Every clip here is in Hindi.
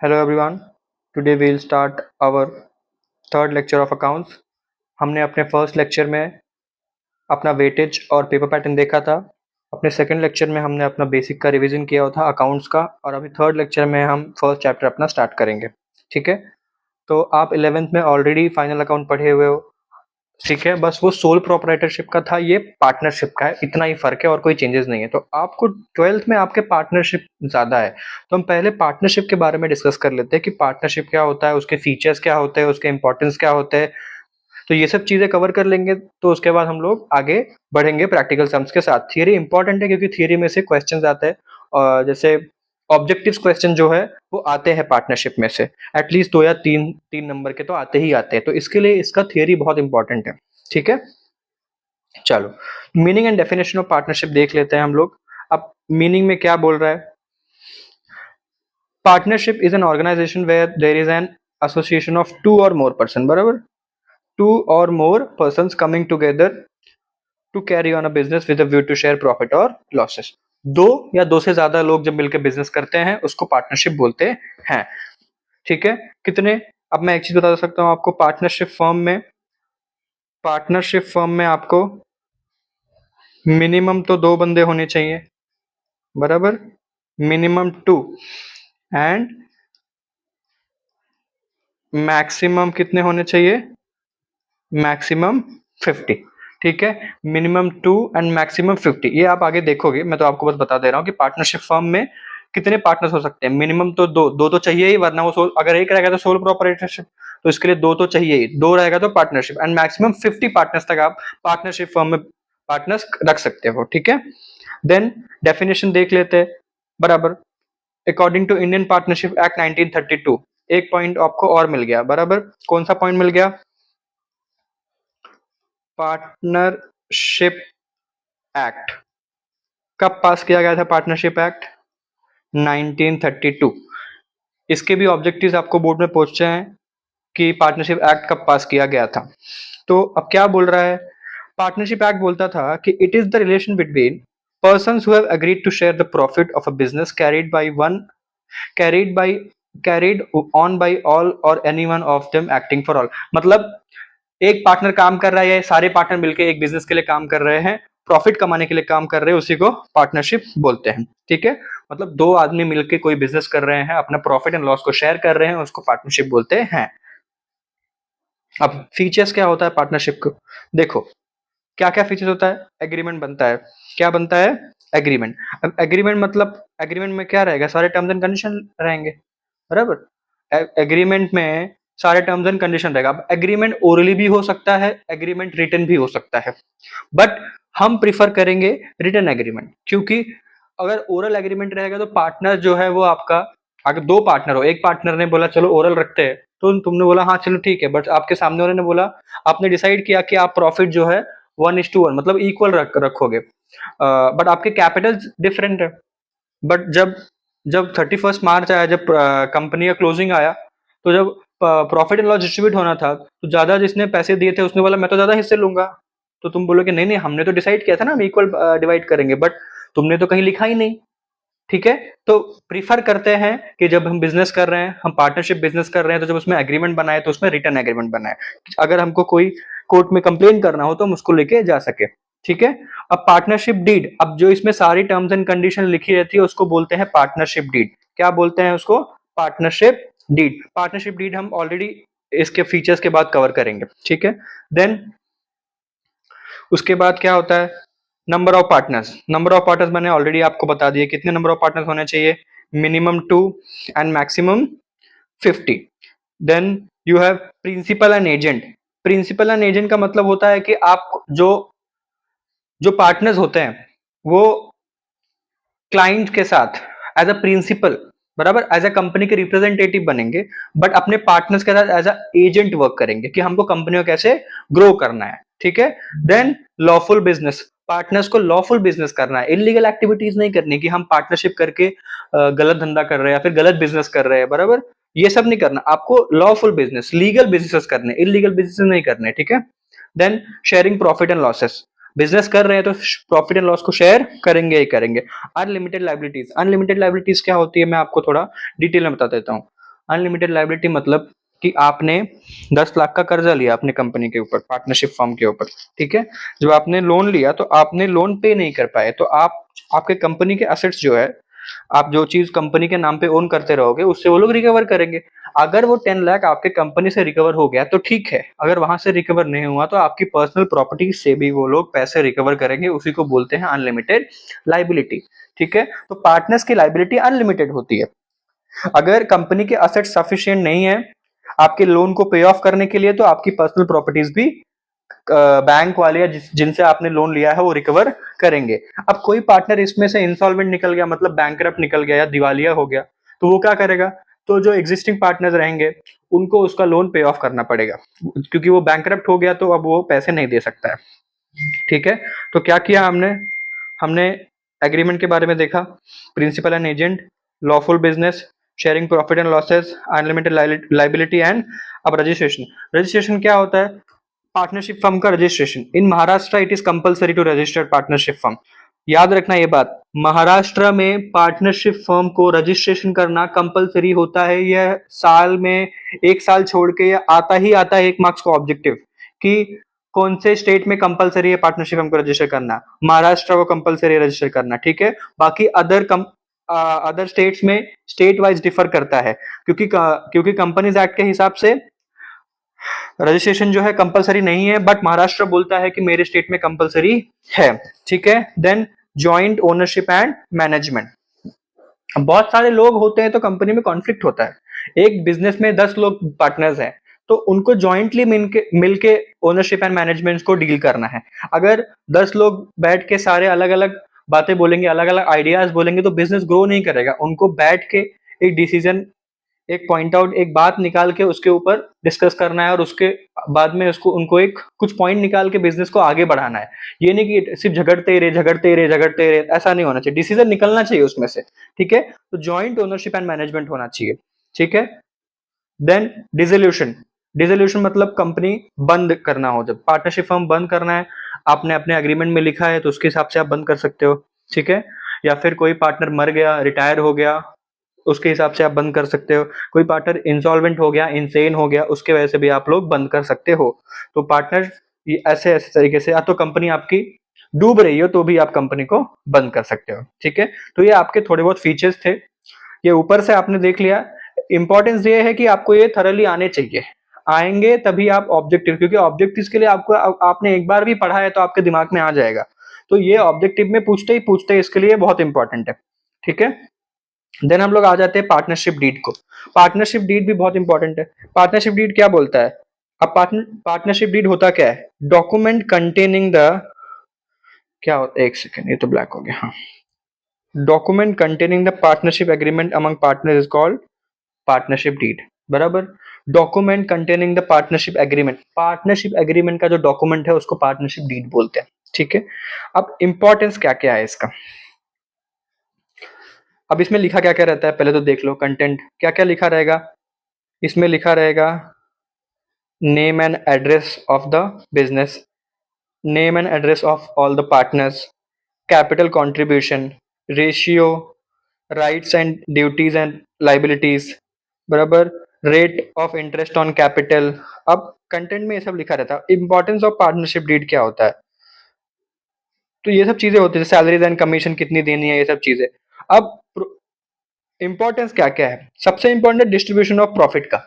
Hello everyone. Today we'll start our third lecture of accounts. हमने अपने फर्स्ट लेक्चर में अपना वेटेज और पेपर पैटर्न देखा था। अपने सेकंड लेक्चर में हमने अपना बेसिक का रिवीजन किया था अकाउंट्स का, और अभी थर्ड लेक्चर में हम फर्स्ट चैप्टर अपना स्टार्ट करेंगे। ठीक है, तो आप 11th में ऑलरेडी फाइनल अकाउंट पढ़े हुए हो। ठीक है, बस वो सोल प्रोप्राइटरशिप का था, ये पार्टनरशिप का है, इतना ही फर्क है और कोई चेंजेस नहीं है। तो आपको 12th में आपके पार्टनरशिप ज्यादा है, तो हम पहले पार्टनरशिप के बारे में डिस्कस कर लेते हैं कि पार्टनरशिप क्या होता है, उसके फीचर्स क्या होते हैं, उसके इंपॉर्टेंस क्या होते हैं। तो ये सब चीजें कवर कर लेंगे, तो उसके बाद हम लोग आगे बढ़ेंगे प्रैक्टिकल सम्स के साथ। थियरी इंपॉर्टेंट है क्योंकि थियरी में से क्वेश्चंस आते हैं, और जैसे ऑब्जेक्टिव्स क्वेश्चन जो है वो आते हैं पार्टनरशिप में से, एटलीस्ट 2 या 3 नंबर के तो आते ही आते हैं। तो इसके लिए इसका थियरी बहुत इंपॉर्टेंट है। ठीक है, चलो meaning and definition of partnership देख लेते हैं हम लोग। अब मीनिंग में क्या बोल रहा है? Partnership is an organisation where there is an association of two or more person, बराबर, two or more persons coming together to carry on a business with a view to share profit और लॉसेस। दो या दो से ज्यादा लोग जब मिलकर बिजनेस करते हैं उसको पार्टनरशिप बोलते हैं। ठीक है, कितने? अब मैं एक चीज बता सकता हूं आपको, पार्टनरशिप फर्म में आपको मिनिमम तो 2 बंदे होने चाहिए, बराबर, मिनिमम 2, एंड मैक्सिमम कितने होने चाहिए? मैक्सिमम 50। ठीक है, मिनिमम 2 एंड मैक्सिमम 50, ये आप आगे देखोगे, मैं तो आपको बस बता दे रहा हूँ कि पार्टनरशिप फर्म में कितने पार्टनर्स हो सकते हैं। मिनिमम तो दो तो चाहिए ही, वरना वो अगर एक रहेगा तो सोल प्रोप्राइटरशिप, तो इसके लिए दो तो चाहिए ही, दो रहेगा तो पार्टनरशिप, एंड मैक्सिमम 50 पार्टनर्स तक आप पार्टनरशिप फर्म में पार्टनर्स रख सकते हो। ठीक है, देन डेफिनेशन देख लेते हैं, बराबर। According to Indian partnership act 1932, एक पॉइंट आपको और मिल गया, बराबर। कौन सा पॉइंट मिल गया? पार्टनरशिप एक्ट कब पास किया गया था? Partnership act 1932। इसके भी ऑब्जेक्टिव्स आपको बोर्ड में पूछते हैं कि पार्टनरशिप एक्ट कब पास किया गया था। तो अब क्या बोल रहा है? पार्टनरशिप एक्ट बोलता था कि it is the relation between persons who have agreed to share the profit of a business carried by carried on by all or any one of them acting for all। मतलब एक पार्टनर काम कर रहा है या सारे पार्टनर मिलकर एक बिजनेस के लिए काम कर रहे हैं, प्रॉफिट कमाने के लिए काम कर रहे हैं, उसी को पार्टनरशिप बोलते हैं। ठीक है, मतलब दो आदमी मिलकर कोई बिजनेस कर रहे हैं, अपना प्रॉफिट एंड लॉस को शेयर कर रहे हैं, उसको पार्टनरशिप बोलते हैं। अब फीचर्स क्या होता है पार्टनरशिप को? देखो क्या क्या फीचर्स होता है। एग्रीमेंट बनता है। क्या बनता है? एग्रीमेंट। अब एग्रीमेंट मतलब एग्रीमेंट में क्या रहेगा? सारे टर्म्स एंड कंडीशन रहेंगे, बराबर। एग्रीमेंट में सारे टर्म्स एंड कंडीशन रहेगा। अब एग्रीमेंट ओरली भी हो सकता है, एग्रीमेंट रिटन भी हो सकता है, बट हम प्रिफर करेंगे रिटन एग्रीमेंट, क्योंकि अगर ओरल एग्रीमेंट रहेगा तो पार्टनर जो है वो आपका, अगर दो पार्टनर हो, एक पार्टनर ने बोला चलो ओरल रखते हैं, तो तुमने बोला हाँ चलो ठीक है, बट आपके सामने वाले ने बोला, आपने डिसाइड किया कि आप प्रॉफिट जो है 1:1 मतलब इक्वल रखोगे, बट आपके कैपिटल डिफरेंट है। बट जब जब 31 मार्च आया, जब कंपनी का क्लोजिंग आया, तो जब प्रॉफिट एंड लॉस डिस्ट्रीब्यूट होना था, तो ज्यादा जिसने पैसे दिए थे उसने बोला मैं तो ज्यादा हिस्से लूंगा। तो तुम बोलोगे नहीं नहीं, हमने तो डिसाइड किया था ना हम इक्वल डिवाइड करेंगे, बट तुमने तो कहीं लिखा ही नहीं। ठीक है, तो प्रीफर करते हैं कि जब हम बिजनेस कर रहे हैं, हम पार्टनरशिप बिजनेस कर रहे हैं, तो जब उसमें एग्रीमेंट बनाए तो उसमें रिटर्न एग्रीमेंट बनाए, अगर हमको कोई कोर्ट में कंप्लेन करना हो तो हम उसको लेके जा सके। ठीक है, अब पार्टनरशिप डीड, अब जो इसमें सारी टर्म्स एंड कंडीशन लिखी रहती है उसको बोलते हैं पार्टनरशिप डीड। क्या बोलते हैं उसको? Partnership deed. पार्टनरशिप डीड हम ऑलरेडी इसके फीचर्स के बाद कवर करेंगे। ठीक है, देन उसके बाद क्या होता है? Number of partners. Number of partners मैंने ऑलरेडी आपको बता दिए, कितने नंबर ऑफ पार्टनर्स होने चाहिए? Minimum 2 and maximum 50। Then you have principal and agent. Principal and agent का मतलब होता है कि आप जो जो पार्टनर्स होते हैं वो क्लाइंट के साथ एज अ प्रिंसिपल, बराबर, एज अ कंपनी के रिप्रेजेंटेटिव बनेंगे, बट अपने पार्टनर्स के साथ एज अ एजेंट वर्क करेंगे कि हमको कंपनी को कैसे ग्रो करना है। ठीक है, देन लॉफुल बिजनेस। पार्टनर्स को लॉफुल बिजनेस करना है, इलीगल एक्टिविटीज नहीं करनी कि हम पार्टनरशिप करके गलत धंधा कर रहे हैं या फिर गलत बिजनेस कर रहे हैं, बराबर, ये सब नहीं करना आपको। लॉफुल बिजनेस, लीगल बिजनेस करने, इलीगल बिजनेस नहीं करने। ठीक है, then sharing profit and losses. Business कर रहे हैं तो प्रॉफिट एंड लॉस को शेयर करेंगे ही करेंगे। Unlimited liabilities. अनलिमिटेड लाइबिलिटीज क्या होती है मैं आपको थोड़ा डिटेल में बता देता हूँ। अनलिमिटेड लाइबिलिटी मतलब कि आपने 10 लाख का कर्जा लिया अपनी कंपनी के ऊपर, पार्टनरशिप फर्म के ऊपर, ठीक है। जब आपने लोन लिया तो आपने लोन पे नहीं कर पाए, तो आप आपके कंपनी के असेट्स जो है, आप जो चीज कंपनी के नाम पे ओन करते रहोगे उससे वो लोग रिकवर करेंगे। अगर वो 10 लाख आपके कंपनी से रिकवर हो गया तो ठीक है, अगर वहां से रिकवर नहीं हुआ तो आपकी पर्सनल प्रॉपर्टी से भी वो लोग पैसे रिकवर करेंगे, उसी को बोलते हैं अनलिमिटेड लाइबिलिटी, ठीक है। तो पार्टनर्स की लाइबिलिटी अनलिमिटेड होती है। अगर कंपनी के असेट सफिशिएंट नहीं है आपके लोन को पे ऑफ करने के लिए, तो आपकी पर्सनल प्रॉपर्टीज भी बैंक वाले या जिनसे आपने लोन लिया है वो रिकवर करेंगे। अब कोई पार्टनर इसमें से इंसॉल्वेंट निकल गया, मतलब बैंकरप्ट निकल गया या दिवालिया हो गया, तो वो क्या करेगा? तो जो एग्जिस्टिंग पार्टनर्स रहेंगे उनको उसका लोन पे ऑफ करना पड़ेगा, क्योंकि वो बैंकरप्ट हो गया तो अब वो पैसे नहीं दे सकता है, ठीक है। तो क्या किया हमने? हमने एग्रीमेंट के बारे में देखा, principal and agent, lawful business, sharing profit and losses, unlimited liability and अब रजिस्ट्रेशन। रजिस्ट्रेशन क्या होता है? पार्टनरशिप फर्म का registration. In Maharashtra it is compulsory to register partnership firm. याद रखना ये बात, महाराष्ट्र में पार्टनरशिप फर्म को रजिस्ट्रेशन करना कंपलसरी होता है। यह साल में 1 साल छोड़ के आता है 1 मार्क्स का ऑब्जेक्टिव कि कौन से स्टेट में कंपलसरी है पार्टनरशिप फर्म को रजिस्टर करना। महाराष्ट्र को कंपलसरी है रजिस्टर करना, ठीक है। बाकी अदर स्टेट्स में स्टेट वाइज डिफर करता है, क्योंकि कंपनीज एक्ट के हिसाब से रजिस्ट्रेशन जो है कंपलसरी नहीं है, बट महाराष्ट्र बोलता है कि मेरे स्टेट में कंपलसरी है, ठीक है। Then joint ownership and management. बहुत सारे लोग होते हैं तो कंपनी में कॉन्फ्लिक्ट होता है। एक बिजनेस में 10 लोग पार्टनर्स हैं तो उनको जॉइंटली मिलके ओनरशिप एंड मैनेजमेंट को डील करना है। अगर 10 लोग बैठ के सारे अलग अलग बातें बोलेंगे, अलग अलग आइडियाज बोलेंगे, तो बिजनेस ग्रो नहीं करेगा। उनको बैठ के एक डिसीजन, एक पॉइंट आउट, एक बात निकाल के उसके ऊपर डिस्कस करना है और उसके बाद में उनको एक कुछ पॉइंट निकाल के बिजनेस को आगे बढ़ाना है। ये नहीं कि सिर्फ झगड़ते रहे, ऐसा नहीं होना चाहिए। डिसीजन निकलना चाहिए उसमें से, ठीक है। तो जॉइंट ओनरशिप एंड मैनेजमेंट होना चाहिए, ठीक है। Then dissolution. डिसोल्यूशन मतलब कंपनी बंद करना हो, जब पार्टनरशिप फर्म बंद करना है, आपने अपने एग्रीमेंट में लिखा है तो उसके हिसाब से आप बंद कर सकते हो, ठीक है। या फिर कोई पार्टनर मर गया, रिटायर हो गया, उसके हिसाब से आप बंद कर सकते हो। कोई पार्टनर इंसॉल्वेंट हो गया, इंसेन हो गया, उसके वजह से भी आप लोग बंद कर सकते हो। तो पार्टनर ऐसे ऐसे तरीके से, या तो कंपनी आपकी डूब रही हो तो भी आप कंपनी को बंद कर सकते हो, ठीक है। तो ये आपके थोड़े बहुत फीचर्स थे, ये ऊपर से आपने देख लिया। इंपॉर्टेंस ये है कि आपको ये थरली आने चाहिए, आएंगे तभी आप ऑब्जेक्टिव, क्योंकि ऑब्जेक्टिव्स के लिए आपको आपने एक बार भी पढ़ा है तो आपके दिमाग में आ जाएगा। तो ये ऑब्जेक्टिव में पूछते ही इसके लिए बहुत इंपॉर्टेंट है, ठीक है। देन हम लोग आ जाते हैं पार्टनरशिप डीड को। पार्टनरशिप डीड भी बहुत इंपॉर्टेंट है। पार्टनरशिप डीड क्या बोलता है? अब पार्टनरशिप डीड होता क्या है? डॉक्यूमेंट कंटेनिंग द, क्या होता है, एक सेकेंड, ये तो ब्लैक हो गया, हाँ। Document containing the partnership agreement among partner is called partnership deed, बराबर। Document containing the partnership agreement का जो डॉक्यूमेंट है उसको पार्टनरशिप डीड बोलते हैं, ठीक है। अब इंपॉर्टेंस क्या क्या है इसका? अब इसमें लिखा क्या क्या रहता है पहले तो देख लो। कंटेंट क्या क्या लिखा रहेगा? इसमें लिखा रहेगा name and address of the business, name and address of all the partners, capital contribution, ratio, rights and duties and liabilities, बराबर, rate of interest on capital. अब कंटेंट में ये सब लिखा रहता है। इंपॉर्टेंस ऑफ पार्टनरशिप डीड क्या होता है? तो ये सब चीजें होती है, सैलरीज एंड कमीशन कितनी देनी है, ये सब चीजें। अब इंपॉर्टेंस क्या क्या है? सबसे इंपॉर्टेंट डिस्ट्रीब्यूशन ऑफ प्रॉफिट का।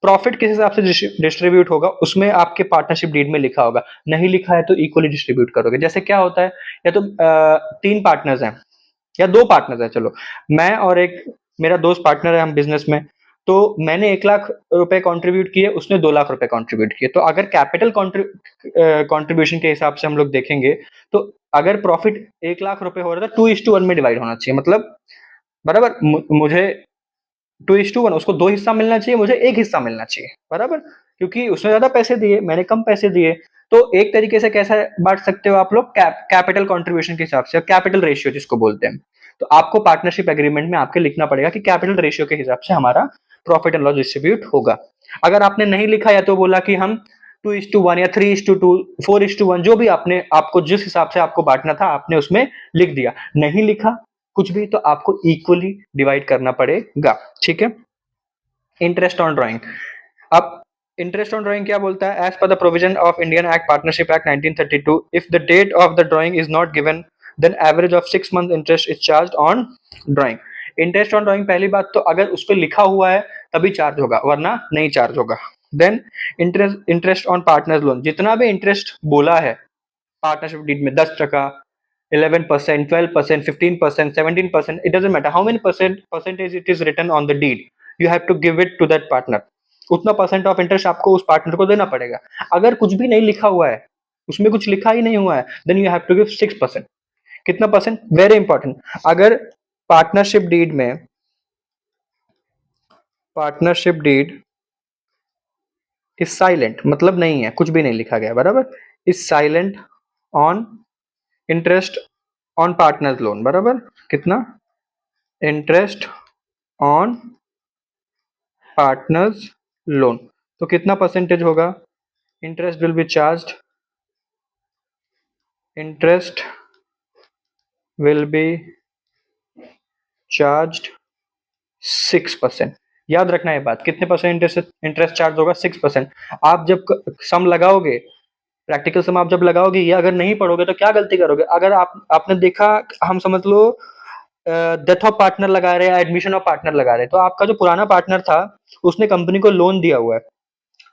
प्रॉफिट किस हिसाब से डिस्ट्रीब्यूट होगा उसमें आपके पार्टनरशिप डीड में लिखा होगा। नहीं लिखा है तो इक्वली डिस्ट्रीब्यूट करोगे। जैसे क्या होता है, या तो 3 पार्टनर्स हैं या 2 पार्टनर्स हैं, चलो मैं और एक मेरा दोस्त पार्टनर है, हम बिजनेस में। तो मैंने 1 लाख रुपए कंट्रीब्यूट किए, उसने 2 लाख रुपए कंट्रीब्यूट किए। तो अगर कैपिटल कंट्रीब्यूशन के हिसाब से हम लोग देखेंगे तो अगर प्रॉफिट 1 लाख रुपए हो रहा था, 2:1 में डिवाइड होना चाहिए। मतलब बराबर, मुझे 2:1, उसको 2 हिस्सा मिलना चाहिए, मुझे 1 हिस्सा मिलना चाहिए, बराबर। क्योंकि उसने ज्यादा पैसे दिए, मैंने कम पैसे दिए। तो एक तरीके से कैसा बांट सकते हो आप लोग? कैपिटल कंट्रीब्यूशन के हिसाब से, कैपिटल रेशियो जिसको बोलते हैं। तो आपको पार्टनरशिप एग्रीमेंट में आपके लिखना पड़ेगा कि कैपिटल रेशियो के हिसाब से हमारा प्रॉफिट एंड लॉस डिस्ट्रीब्यूट होगा। अगर आपने नहीं लिखा या तो बोला कि हम 2:1 या 3:2, 4:1, जो भी आपने, आपको जिस हिसाब से आपको बांटना था आपने उसमें लिख दिया। नहीं लिखा कुछ भी तो आपको इक्वली डिवाइड करना पड़ेगा, ठीक है। Interest on drawing. अब इंटरेस्ट ऑन ड्राइंग क्या बोलता है? As per the provision of Indian act partnership act 1932, if the date of the drawing is not given then average of 6 month interest is charge on drawing. Interest on drawing, पहली बात तो अगर उस पर लिखा हुआ है तभी चार्ज होगा, वरना नहीं चार्ज होगा। Then interest on partners loan, जितना भी इंटरेस्ट बोला है पार्टनरशिप डीड में, 10%, 11%, 12%, 15%, 17%, it doesn't matter how many percentage it is written on the deed, you have to give it to that partner। उतना परसेंट ऑफ इंटरेस्ट आपको उस पार्टनर को देना पड़ेगा। अगर कुछ भी नहीं लिखा हुआ है, उसमें कुछ लिखा ही नहीं हुआ है, then you have to give 6%। कितना परसेंट? Very important. अगर पार्टनरशिप डीड में, पार्टनरशिप डीड इज साइलेंट, मतलब नहीं है, कुछ भी नहीं लिखा गया, बराबर, is silent on interest on partners loan, बराबर, कितना? इंटरेस्ट ऑन पार्टनर्स लोन, तो कितना परसेंटेज होगा? Interest will be charged, interest will be charged 6%। याद रखना ये बात, कितने परसेंट इंटरेस्ट चार्ज होगा? 6%। आप जब सम लगाओगे, प्रैक्टिकल सम आप जब लगाओगे, ये अगर नहीं पढ़ोगे तो क्या गलती करोगे? अगर आपने देखा, हम समझ लो डेथ ऑफ पार्टनर लगा रहे हैं, एडमिशन ऑफ पार्टनर लगा रहे हैं, तो आपका जो पुराना पार्टनर था उसने कंपनी को लोन दिया हुआ है,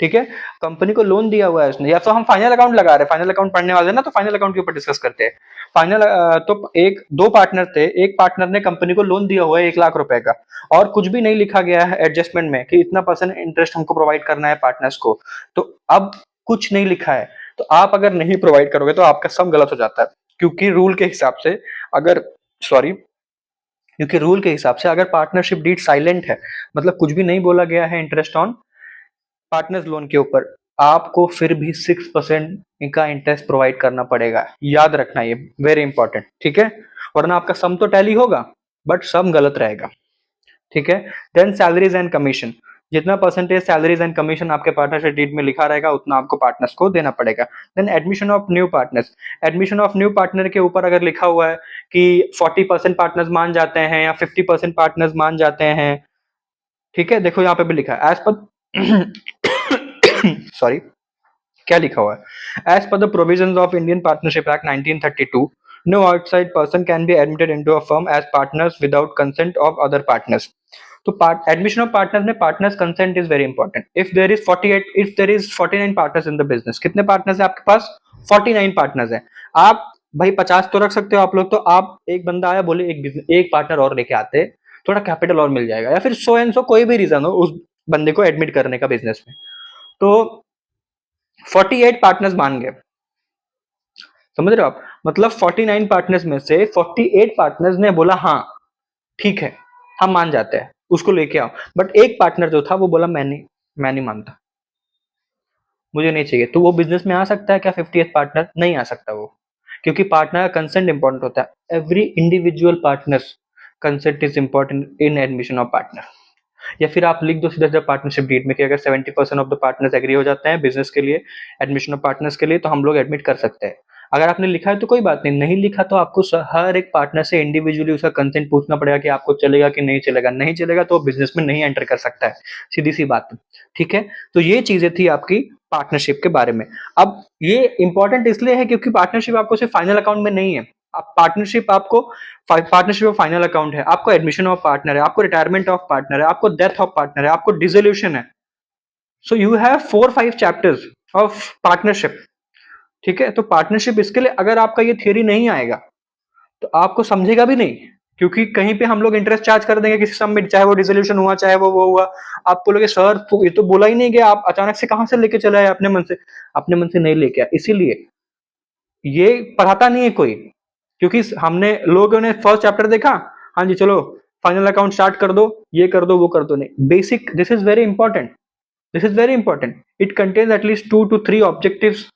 ठीक है, कंपनी को लोन दिया हुआ है उसने, या तो हम फाइनल अकाउंट लगा रहे हैं, फाइनल अकाउंट पढ़ने वाले ना, तो फाइनल अकाउंट के ऊपर डिस्कस करते हैं। फाइनल तो एक दो पार्टनर थे, एक पार्टनर ने कंपनी को लोन दिया हुआ है 1 लाख रुपए का, और कुछ भी नहीं लिखा गया है एडजस्टमेंट में कि इतना परसेंट इंटरेस्ट हमको प्रोवाइड करना है पार्टनर्स को, तो अब कुछ नहीं लिखा है, तो आप अगर नहीं प्रोवाइड करोगे तो आपका सम गलत हो जाता है, क्योंकि रूल के हिसाब से अगर, सॉरी, क्योंकि रूल के हिसाब से अगर पार्टनरशिप डीड साइलेंट है, मतलब कुछ भी नहीं बोला गया है इंटरेस्ट ऑन पार्टनर्स लोन के ऊपर, आपको फिर भी 6% का इंटरेस्ट प्रोवाइड करना पड़ेगा। याद रखना ये, वेरी इंपॉर्टेंट, ठीक है, वरना आपका सम तो टैली होगा बट सम गलत रहेगा, ठीक है। देन सैलरीज एंड कमीशन, जितना परसेंटेज सैलरीज एंड कमीशन आपके पार्टनरशिप डीड में लिखा रहेगा उतना आपको पार्टनर्स को देना पड़ेगा। Then admission of new partners, admission of new partner के ऊपर अगर लिखा हुआ है कि 40% पार्टनर्स मान जाते हैं या 50% पार्टनर्स मान जाते हैं, ठीक है, देखो यहाँ पे भी लिखा है एज पर सॉरी, क्या लिखा हुआ है? As per the provisions of Indian partnership act 1932, no outside person can be admitted into a firm as partners without consent of other partners. तो एडमिशन ऑफ पार्टनर्स में partners consent is very important. If there is 49 partners in the business, कितने पार्टनर्स है आपके पास? 49 पार्टनर्स है। आप भाई 50 तो रख सकते हो आप लोग, तो आप, एक बंदा आया बोले एक पार्टनर और लेके आते, थोड़ा कैपिटल और मिल जाएगा, या फिर सो एंड सो कोई भी रीजन हो उस बंदे को एडमिट करने का बिजनेस में, तो 48 पार्टनर्स मान गए, समझ रहे हो आप? मतलब 49 पार्टनर्स में से 48 पार्टनर्स ने बोला हाँ ठीक है हम मान जाते हैं, उसको लेके आओ, बट एक पार्टनर जो था वो बोला मैं नहीं मानता, मुझे नहीं चाहिए, तो वो बिजनेस में आ सकता है क्या? 50th पार्टनर नहीं आ सकता वो, क्योंकि पार्टनर का कंसेंट इंपॉर्टेंट होता है। Every individual partner consent is important in admission of partner. या फिर आप लिख दो सीधा सीधा पार्टनरशिप डीड में कि अगर 70% ऑफ द पार्टनर्स एग्री हो जाते हैं बिजनेस के लिए, एडमिशन ऑफ पार्टनर्स के लिए, तो हम लोग एडमिट कर सकते हैं। अगर आपने लिखा है तो कोई बात नहीं, नहीं लिखा तो आपको हर एक पार्टनर से इंडिविजुअली उसका कंसेंट पूछना पड़ेगा कि आपको चलेगा कि नहीं चलेगा, नहीं चलेगा तो बिजनेस में नहीं एंटर कर सकता है, सीधी सी बात, ठीक है। तो ये चीजें थी आपकी पार्टनरशिप के बारे में। अब ये इंपॉर्टेंट इसलिए है क्योंकि पार्टनरशिप आपको सिर्फ फाइनल अकाउंट में नहीं है, पार्टनरशिप आपको, पार्टनरशिप ऑफ फाइनल अकाउंट है, आपको एडमिशन ऑफ पार्टनर है, आपको रिटायरमेंट ऑफ पार्टनर है, आपको डेथ ऑफ पार्टनर है, आपको डिसोल्यूशन है। So you have 4-5 chapters of partnership, ठीक है। तो पार्टनरशिप, इसके लिए अगर आपका ये थियरी नहीं आएगा तो आपको समझेगा भी नहीं, क्योंकि कहीं पे हम लोग इंटरेस्ट चार्ज कर देंगे किसी सम में, चाहे वो डिसोल्यूशन हुआ चाहे वो हुआ, आप बोलोगे सर तो ये तो बोला ही नहीं गया, आप अचानक से कहां से लेके चले आए, अपने मन से, अपने मन से नहीं लेके आए, इसीलिए ये पढ़ाता नहीं है कोई, क्योंकि हमने लोगों ने फर्स्ट चैप्टर देखा, हाँ जी चलो फाइनल अकाउंट स्टार्ट कर दो, ये कर दो वो कर दो, नहीं, basic, this is very important, this is very important, it contains at least 2 to 3 objectives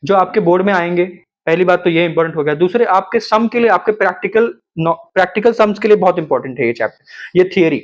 जो आपके बोर्ड में आएंगे। पहली बात तो ये इंपॉर्टेंट हो गया, दूसरे आपके सम के लिए, आपके प्रैक्टिकल समस के लिए बहुत इंपॉर्टेंट है ये चैप्टर, ये थियरी।